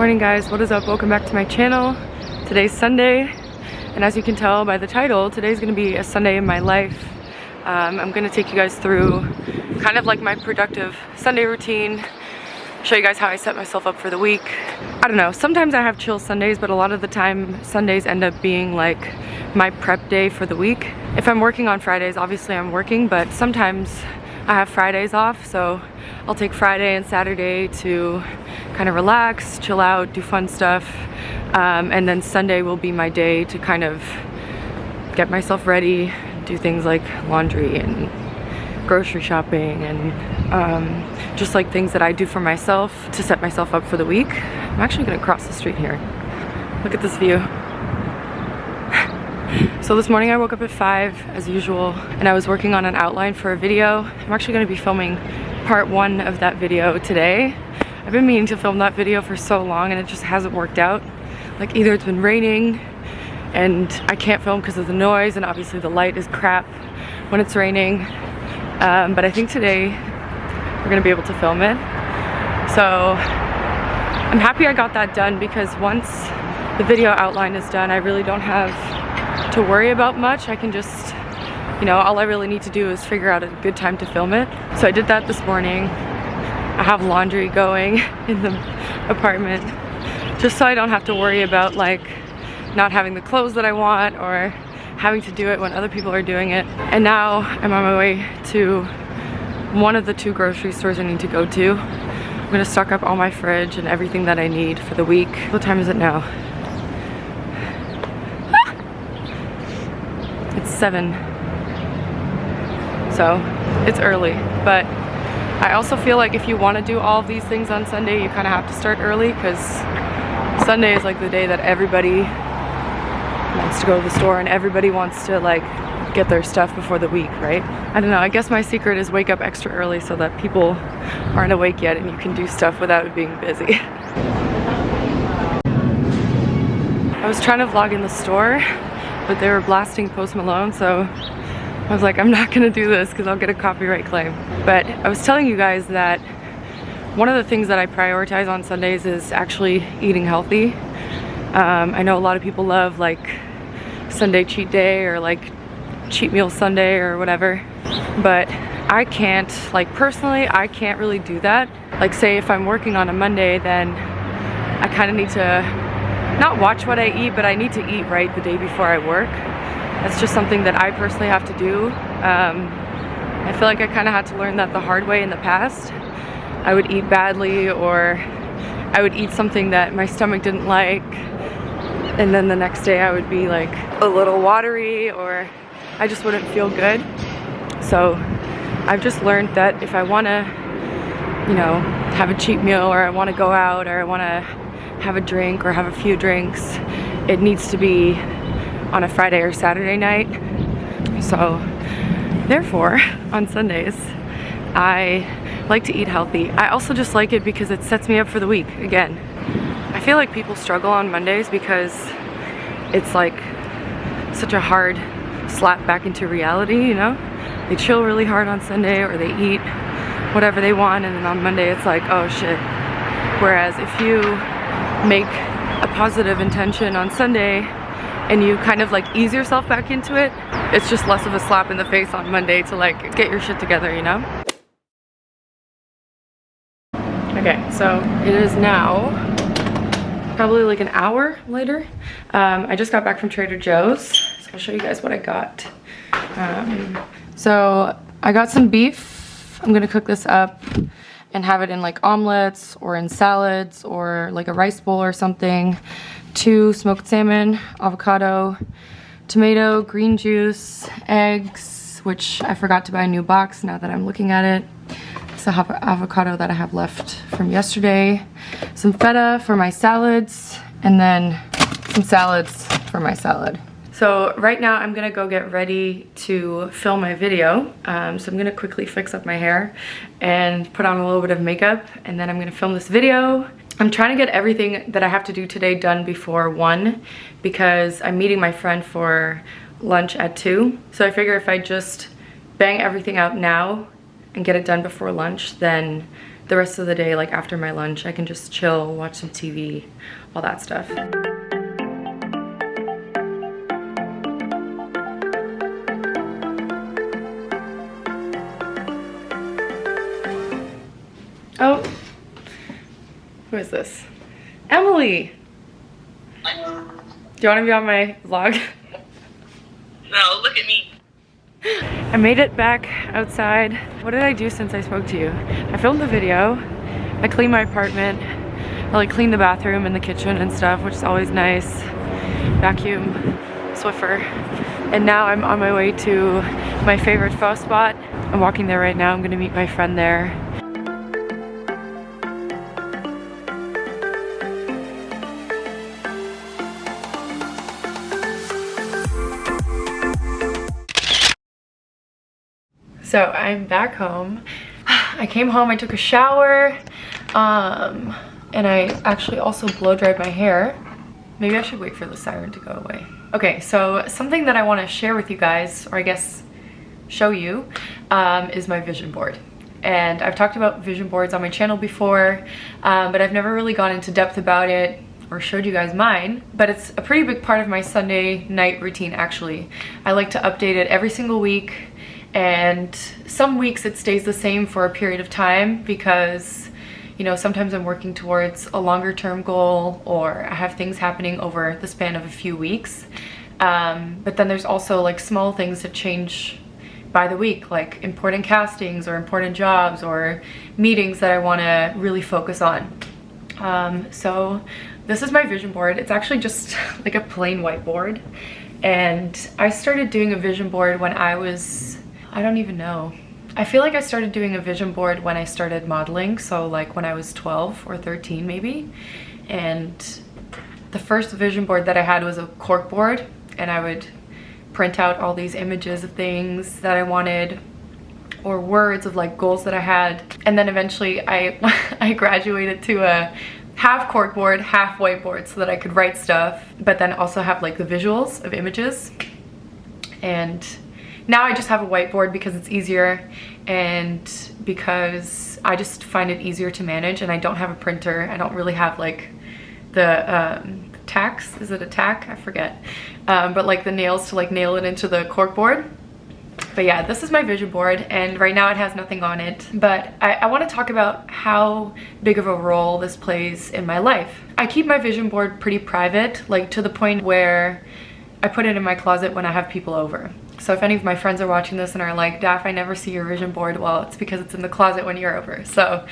Morning guys, what is up? Welcome back to my channel. Today's Sunday, and as you can tell by the title, today's gonna be a Sunday in my life. I'm gonna take you guys through kind of like my productive Sunday routine, show you guys how I set myself up for the week. I don't know, sometimes I have chill Sundays, but a lot of the time Sundays end up being like my prep day for the week. If I'm working on Fridays, obviously I'm working, but sometimes I have Fridays off, so I'll take Friday and Saturday to kind of relax, chill out, do fun stuff, and then Sunday will be my day to kind of get myself ready, do things like laundry and grocery shopping and just like things that I do for myself to set myself up for the week. I'm actually gonna cross the street here. Look at this view. So this morning I woke up at 5 as usual, and I was working on an outline for a video. I'm actually gonna be filming part 1 of that video today. I've been meaning to film that video for so long and it just hasn't worked out. Like either it's been raining and I can't film because of the noise, and obviously the light is crap when it's raining. But I think today we're gonna be able to film it. So I'm happy I got that done, because once the video outline is done, I really don't have to worry about much. I can just, you know, all I really need to do is figure out a good time to film it. So I did that this morning. I have laundry going in the apartment just so I don't have to worry about like not having the clothes that I want or having to do it when other people are doing it. And now I'm on my way to one of the 2 grocery stores I need to go to. I'm gonna stock up all my fridge and everything that I need for the week. What time is it now? It's 7. So it's early, but I also feel like if you want to do all of these things on Sunday, you kind of have to start early, because Sunday is like the day that everybody wants to go to the store and everybody wants to like get their stuff before the week, right? I don't know, I guess my secret is wake up extra early so that people aren't awake yet and you can do stuff without it being busy. I was trying to vlog in the store, but they were blasting Post Malone, so I was like, I'm not gonna do this because I'll get a copyright claim. But I was telling you guys that one of the things that I prioritize on Sundays is actually eating healthy. I know a lot of people love like Sunday cheat day or like cheat meal Sunday or whatever, but I can't, like personally, I can't really do that. Like say if I'm working on a Monday, then I kind of need to not watch what I eat, but I need to eat right the day before I work. That's just something that I personally have to do. I feel like I kind of had to learn that the hard way in the past. I would eat badly, or I would eat something that my stomach didn't like, and then the next day I would be like a little watery, or I just wouldn't feel good. So I've just learned that if I want to, you know, have a cheat meal, or I want to go out, or I want to have a drink or have a few drinks, it needs to be on a Friday or Saturday night. So therefore on Sundays I like to eat healthy. I also just like it because it sets me up for the week. Again, I feel like people struggle on Mondays because it's like such a hard slap back into reality, you know? They chill really hard on Sunday, or they eat whatever they want, and then on Monday it's like, oh shit. Whereas if you make a positive intention on Sunday and you kind of like ease yourself back into it, it's just less of a slap in the face on Monday to like get your shit together, you know? Okay, so it is now probably like an hour later. I just got back from Trader Joe's, so I'll show you guys what I got. So I got some beef. I'm gonna cook this up and have it in like omelets or in salads or like a rice bowl or something. 2 smoked salmon, avocado, tomato, green juice, eggs, which I forgot to buy a new box now that I'm looking at it. It's the avocado that I have left from yesterday. Some feta for my salads, and then some salads for my salad. So right now I'm gonna go get ready to film my video. So I'm gonna quickly fix up my hair and put on a little bit of makeup, and then I'm gonna film this video. I'm trying to get everything that I have to do today done before 1, because I'm meeting my friend for lunch at 2. So I figure if I just bang everything out now and get it done before lunch, then the rest of the day, like after my lunch, I can just chill, watch some TV, all that stuff. Oh, who is this? Emily! Do you want to be on my vlog? No, look at me. I made it back outside. What did I do since I spoke to you? I filmed the video. I cleaned my apartment. I like cleaned the bathroom and the kitchen and stuff, which is always nice. Vacuum, Swiffer. And now I'm on my way to my favorite pho spot. I'm walking there right now. I'm gonna meet my friend there. So I'm back home. I came home, I took a shower, and I actually also blow dried my hair. Maybe I should wait for the siren to go away. Okay, so something that I want to share with you guys, or I guess show you, is my vision board. And I've talked about vision boards on my channel before, but I've never really gone into depth about it or showed you guys mine. But it's a pretty big part of my Sunday night routine, actually. I like to update it every single week. And some weeks it stays the same for a period of time because, you know, sometimes I'm working towards a longer term goal or I have things happening over the span of a few weeks. But then there's also like small things that change by the week, like important castings or important jobs or meetings that I want to really focus on. So this is my vision board. It's actually just like a plain whiteboard. And I started doing a vision board when I don't even know. I feel like I started doing a vision board when I started modeling, so like when I was 12 or 13 maybe. And the first vision board that I had was a cork board, and I would print out all these images of things that I wanted or words of like goals that I had. And then eventually I graduated to a half cork board, half whiteboard so that I could write stuff, but then also have like the visuals of images. And now I just have a whiteboard because it's easier and because I just find it easier to manage, and I don't have a printer. I don't really have like the tacks, is it a tack? I forget. But like the nails to like nail it into the cork board. But yeah, this is my vision board, and right now it has nothing on it. But I want to talk about how big of a role this plays in my life. I keep my vision board pretty private, like to the point where I put it in my closet when I have people over. So if any of my friends are watching this and are like, Daph, I never see your vision board, well, it's because it's in the closet when you're over. So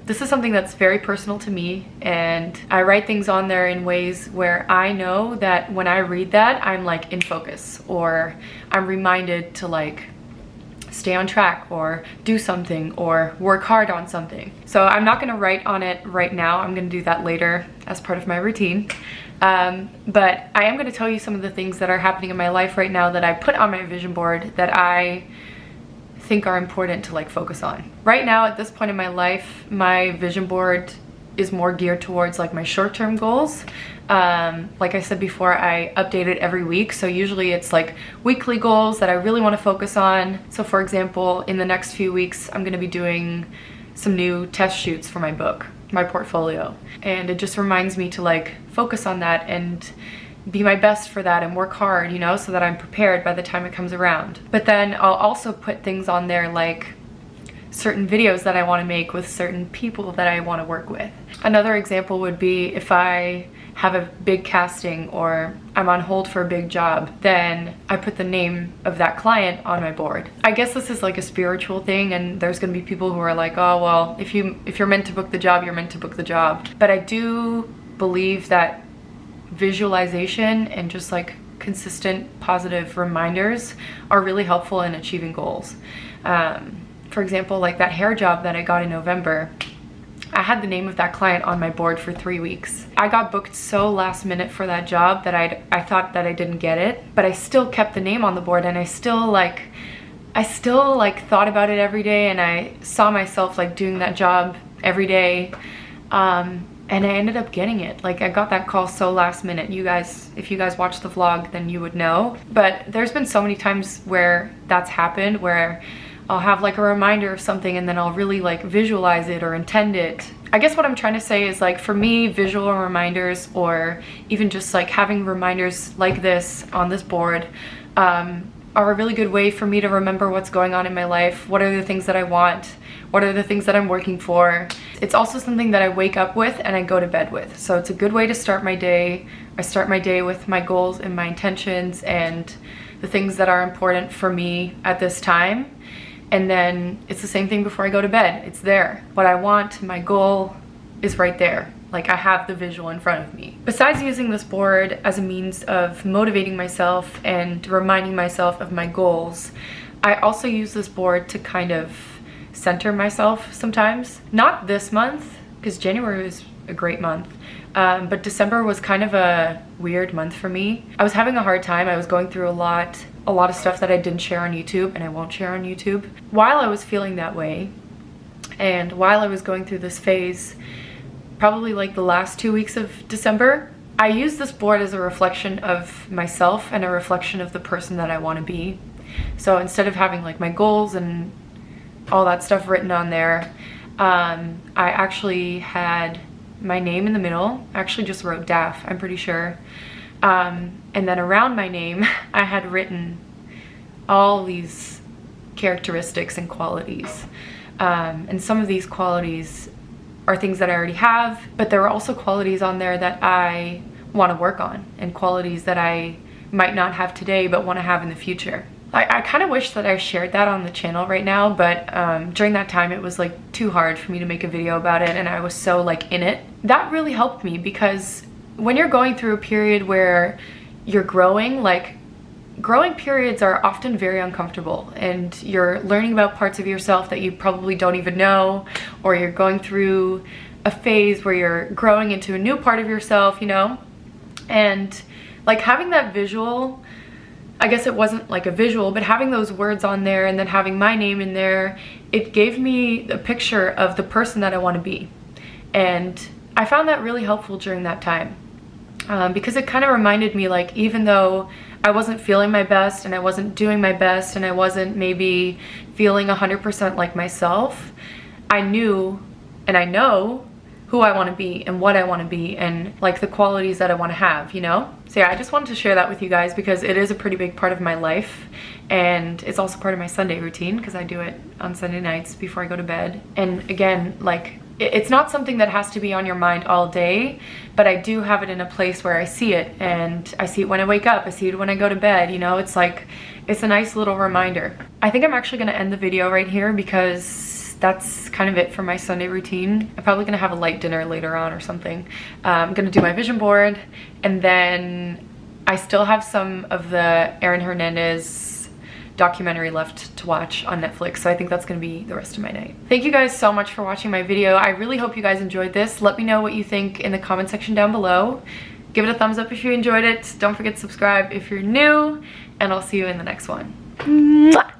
this is something that's very personal to me, and I write things on there in ways where I know that when I read that, I'm like in focus, or I'm reminded to like stay on track or do something or work hard on something. So I'm not gonna write on it right now. I'm gonna do that later as part of my routine. But I am going to tell you some of the things that are happening in my life right now that I put on my vision board that I think are important to like focus on. Right now at this point in my life, my vision board is more geared towards like my short-term goals. Like I said before, I update it every week, so usually it's like weekly goals that I really want to focus on. So for example, in the next few weeks I'm going to be doing some new test shoots for my book, my portfolio, and it just reminds me to like focus on that and be my best for that and work hard, you know, so that I'm prepared by the time it comes around. But then I'll also put things on there like certain videos that I want to make with certain people that I want to work with. Another example would be if I have a big casting or I'm on hold for a big job, then I put the name of that client on my board. I guess this is like a spiritual thing, and there's gonna be people who are like, oh well, if you're meant to book the job, you're meant to book the job. But I do believe that visualization and just like consistent positive reminders are really helpful in achieving goals. For example, like that hair job that I got in November, I had the name of that client on my board for 3 weeks. I got booked so last minute for that job that I thought that I didn't get it, but I still kept the name on the board, and I still thought about it every day, and I saw myself like doing that job every day. And I ended up getting it. Like, I got that call so last minute. You guys, if you guys watch the vlog, then you would know. But there's been so many times where that's happened, where I'll have like a reminder of something and then I'll really like visualize it or intend it. I guess what I'm trying to say is like for me, visual reminders or even just like having reminders like this on this board are a really good way for me to remember what's going on in my life. What are the things that I want? What are the things that I'm working for? It's also something that I wake up with and I go to bed with. So it's a good way to start my day. I start my day with my goals and my intentions and the things that are important for me at this time. And then it's the same thing before I go to bed. It's there. What I want, my goal is right there. Like I have the visual in front of me. Besides using this board as a means of motivating myself and reminding myself of my goals, I also use this board to kind of center myself sometimes. Not this month, because January was a great month, but December was kind of a weird month for me. I was having a hard time. I was going through a lot of stuff that I didn't share on YouTube and I won't share on YouTube. While I was feeling that way and while I was going through this phase, probably like the last 2 weeks of December, I used this board as a reflection of myself and a reflection of the person that I want to be. So instead of having like my goals and all that stuff written on there, I actually had my name in the middle. I actually just wrote DAF, I'm pretty sure. And then around my name, I had written all these characteristics and qualities. And some of these qualities are things that I already have, but there were also qualities on there that I want to work on and qualities that I might not have today but want to have in the future. I kind of wish that I shared that on the channel right now, but during that time it was like too hard for me to make a video about it and I was so like in it. That really helped me because when you're going through a period where you're growing, like growing periods are often very uncomfortable and you're learning about parts of yourself that you probably don't even know, or you're going through a phase where you're growing into a new part of yourself, you know? And like having that visual, I guess it wasn't like a visual, but having those words on there and then having my name in there, it gave me a picture of the person that I want to be. And I found that really helpful during that time because it kind of reminded me, like, even though I wasn't feeling my best and I wasn't doing my best and I wasn't maybe feeling 100% like myself, I knew and I know who I want to be and what I want to be and like the qualities that I want to have, you know? So yeah, I just wanted to share that with you guys because it is a pretty big part of my life and it's also part of my Sunday routine because I do it on Sunday nights before I go to bed. And again, like it's not something that has to be on your mind all day, but I do have it in a place where I see it, and I see it when I wake up, I see it when I go to bed, you know? It's like, it's a nice little reminder. I think I'm actually gonna end the video right here because that's kind of it for my Sunday routine. I'm probably gonna have a light dinner later on or something. I'm gonna do my vision board, and then I still have some of the Aaron Hernandez documentary left to watch on Netflix, so I think that's gonna be the rest of my night. Thank you guys so much for watching my video. I really hope you guys enjoyed this. Let me know what you think in the comment section down below. Give it a thumbs up if you enjoyed it. Don't forget to subscribe if you're new, and I'll see you in the next one. Mwah!